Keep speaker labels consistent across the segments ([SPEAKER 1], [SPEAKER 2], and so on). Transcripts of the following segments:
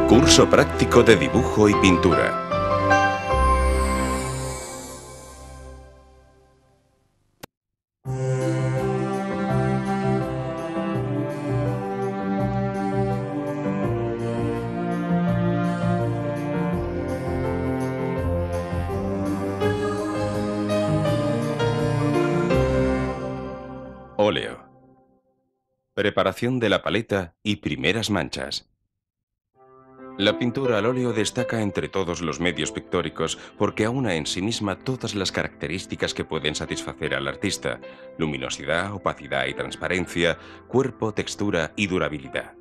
[SPEAKER 1] Curso práctico de dibujo y pintura. Óleo. Preparación de la paleta y primeras manchas. La pintura al óleo destaca entre todos los medios pictóricos porque aúna en sí misma todas las características que pueden satisfacer al artista: luminosidad, opacidad y transparencia, cuerpo, textura y durabilidad.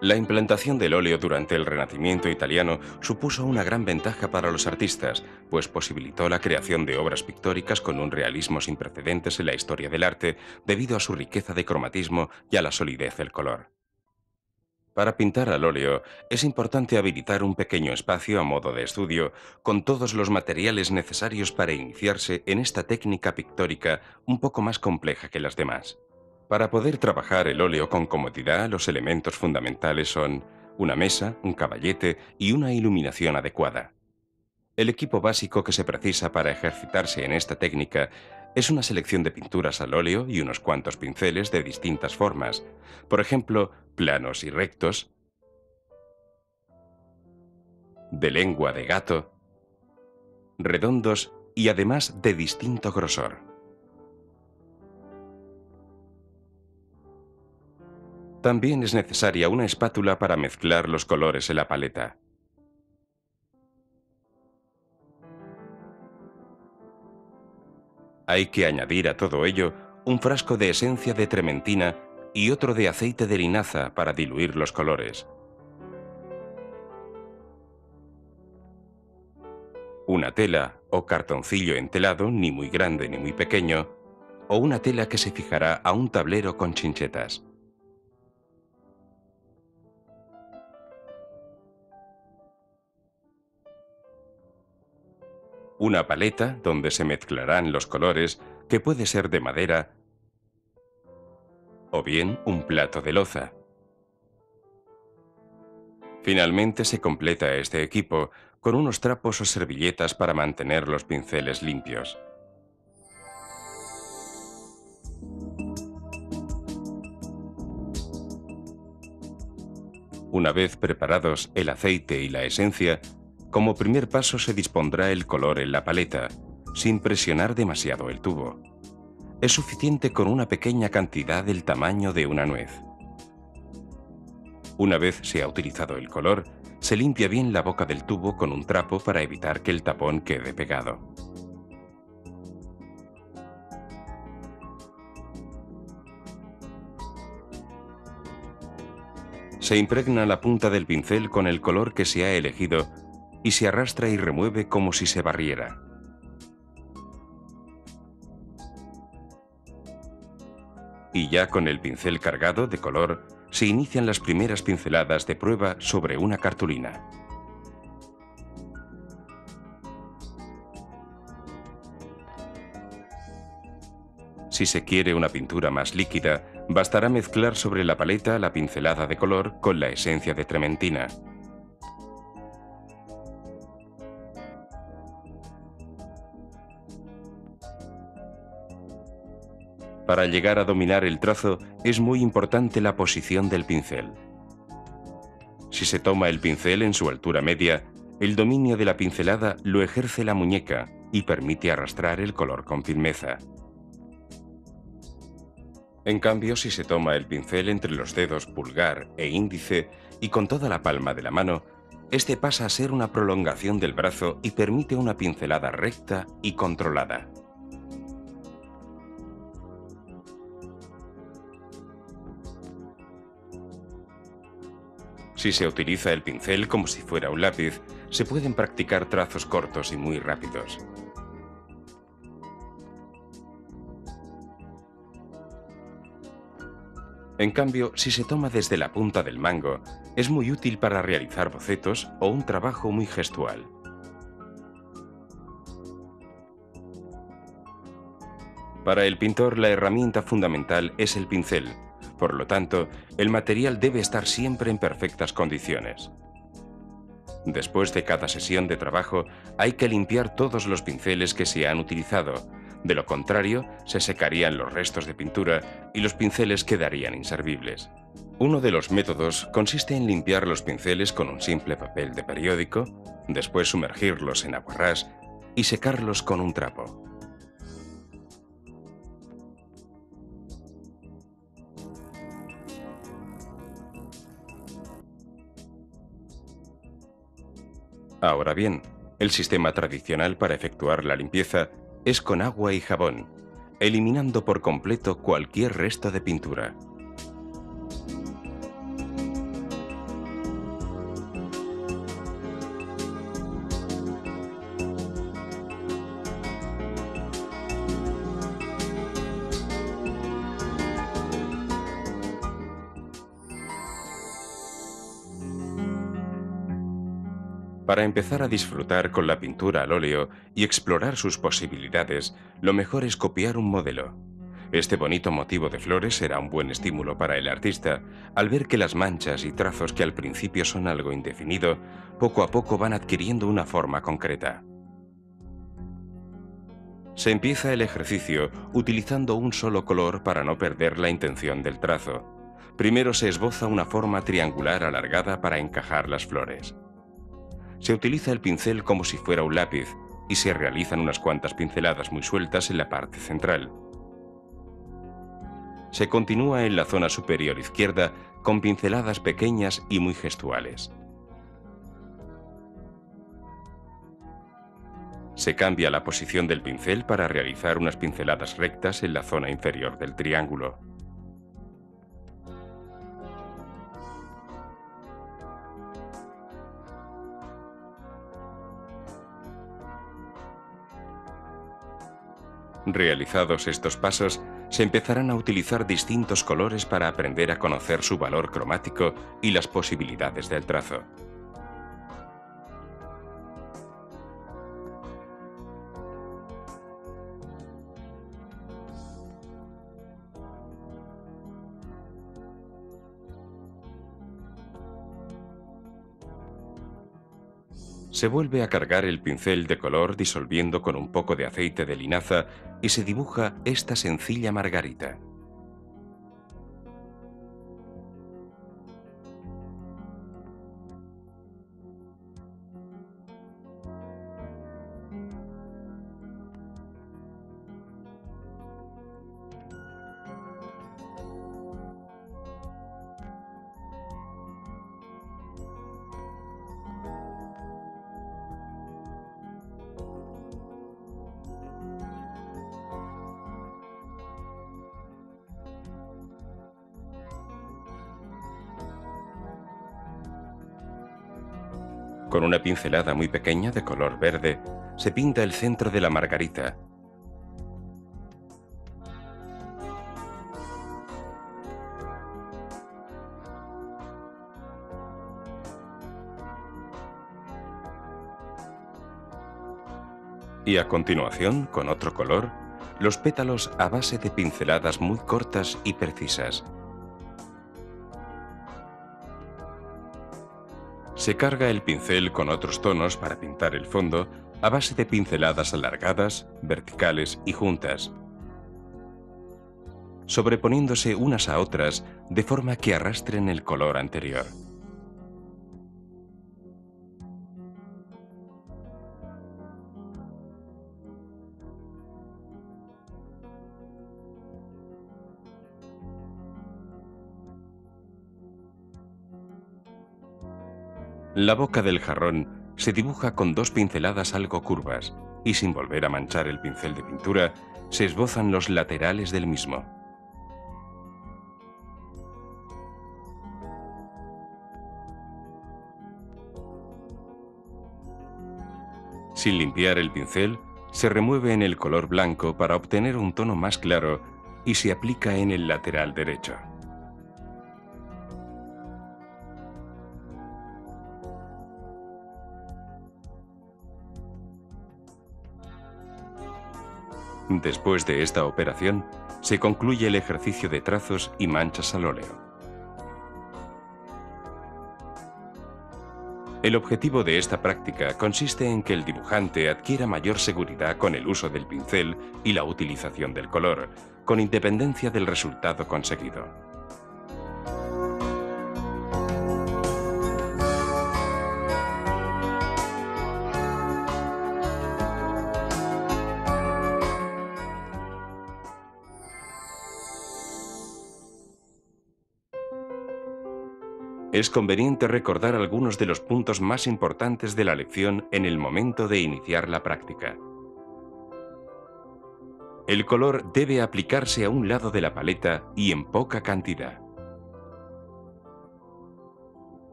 [SPEAKER 1] La implantación del óleo durante el Renacimiento italiano supuso una gran ventaja para los artistas, pues posibilitó la creación de obras pictóricas con un realismo sin precedentes en la historia del arte debido a su riqueza de cromatismo y a la solidez del color. Para pintar al óleo es importante habilitar un pequeño espacio a modo de estudio con todos los materiales necesarios para iniciarse en esta técnica pictórica un poco más compleja que las demás. Para poder trabajar el óleo con comodidad, los elementos fundamentales son una mesa, un caballete y una iluminación adecuada. El equipo básico que se precisa para ejercitarse en esta técnica es una selección de pinturas al óleo y unos cuantos pinceles de distintas formas, por ejemplo, planos y rectos, de lengua de gato, redondos y además de distinto grosor. También es necesaria una espátula para mezclar los colores en la paleta. Hay que añadir a todo ello un frasco de esencia de trementina y otro de aceite de linaza para diluir los colores. Una tela o cartoncillo entelado, ni muy grande ni muy pequeño, o una tela que se fijará a un tablero con chinchetas. Una paleta donde se mezclarán los colores, que puede ser de madera o bien un plato de loza. Finalmente se completa este equipo con unos trapos o servilletas para mantener los pinceles limpios. Una vez preparados el aceite y la esencia, como primer paso se dispondrá el color en la paleta, sin presionar demasiado el tubo. Es suficiente con una pequeña cantidad del tamaño de una nuez. Una vez se ha utilizado el color, se limpia bien la boca del tubo con un trapo para evitar que el tapón quede pegado. Se impregna la punta del pincel con el color que se ha elegido y se arrastra y remueve como si se barriera. Y ya con el pincel cargado de color, se inician las primeras pinceladas de prueba sobre una cartulina. Si se quiere una pintura más líquida, bastará mezclar sobre la paleta la pincelada de color con la esencia de trementina. Para llegar a dominar el trazo es muy importante la posición del pincel. Si se toma el pincel en su altura media, el dominio de la pincelada lo ejerce la muñeca y permite arrastrar el color con firmeza. En cambio, si se toma el pincel entre los dedos pulgar e índice y con toda la palma de la mano, este pasa a ser una prolongación del brazo y permite una pincelada recta y controlada. Si se utiliza el pincel como si fuera un lápiz, se pueden practicar trazos cortos y muy rápidos. En cambio, si se toma desde la punta del mango, es muy útil para realizar bocetos o un trabajo muy gestual. Para el pintor, la herramienta fundamental es el pincel. Por lo tanto, el material debe estar siempre en perfectas condiciones. Después de cada sesión de trabajo, hay que limpiar todos los pinceles que se han utilizado. De lo contrario, se secarían los restos de pintura y los pinceles quedarían inservibles. Uno de los métodos consiste en limpiar los pinceles con un simple papel de periódico, después sumergirlos en aguarrás y secarlos con un trapo. Ahora bien, el sistema tradicional para efectuar la limpieza es con agua y jabón, eliminando por completo cualquier resto de pintura. Para empezar a disfrutar con la pintura al óleo y explorar sus posibilidades, lo mejor es copiar un modelo. Este bonito motivo de flores será un buen estímulo para el artista al ver que las manchas y trazos que al principio son algo indefinido, poco a poco van adquiriendo una forma concreta. Se empieza el ejercicio utilizando un solo color para no perder la intención del trazo. Primero se esboza una forma triangular alargada para encajar las flores. Se utiliza el pincel como si fuera un lápiz y se realizan unas cuantas pinceladas muy sueltas en la parte central. Se continúa en la zona superior izquierda con pinceladas pequeñas y muy gestuales. Se cambia la posición del pincel para realizar unas pinceladas rectas en la zona inferior del triángulo. Realizados estos pasos, se empezarán a utilizar distintos colores para aprender a conocer su valor cromático y las posibilidades del trazo. Se vuelve a cargar el pincel de color disolviendo con un poco de aceite de linaza y se dibuja esta sencilla margarita. Con una pincelada muy pequeña de color verde, se pinta el centro de la margarita. Y a continuación, con otro color, los pétalos a base de pinceladas muy cortas y precisas. Se carga el pincel con otros tonos para pintar el fondo a base de pinceladas alargadas, verticales y juntas, sobreponiéndose unas a otras de forma que arrastren el color anterior. La boca del jarrón se dibuja con dos pinceladas algo curvas y sin volver a manchar el pincel de pintura, se esbozan los laterales del mismo. Sin limpiar el pincel, se remueve en el color blanco para obtener un tono más claro y se aplica en el lateral derecho. Después de esta operación, se concluye el ejercicio de trazos y manchas al óleo. El objetivo de esta práctica consiste en que el dibujante adquiera mayor seguridad con el uso del pincel y la utilización del color, con independencia del resultado conseguido. Es conveniente recordar algunos de los puntos más importantes de la lección en el momento de iniciar la práctica. El color debe aplicarse a un lado de la paleta y en poca cantidad.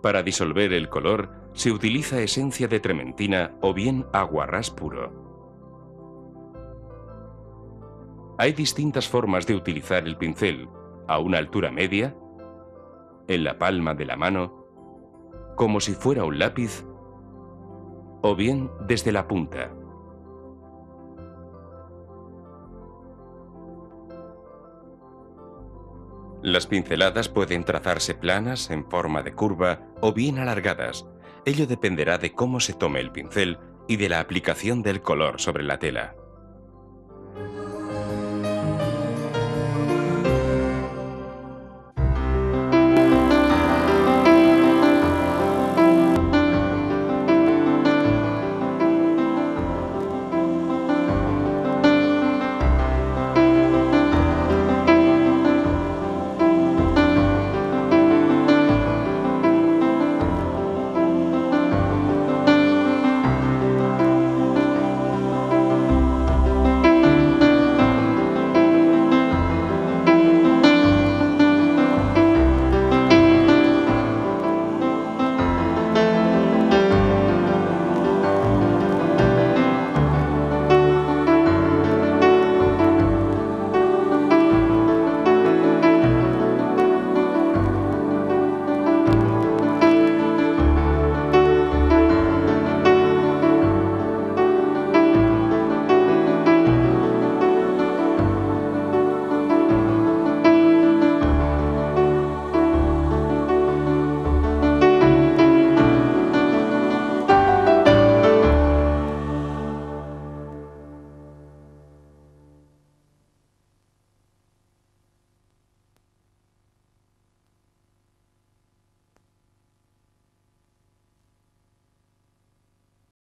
[SPEAKER 1] Para disolver el color, se utiliza esencia de trementina o bien aguarrás puro. Hay distintas formas de utilizar el pincel: a una altura media, en la palma de la mano, como si fuera un lápiz, o bien desde la punta. Las pinceladas pueden trazarse planas, en forma de curva, o bien alargadas. Ello dependerá de cómo se tome el pincel y de la aplicación del color sobre la tela.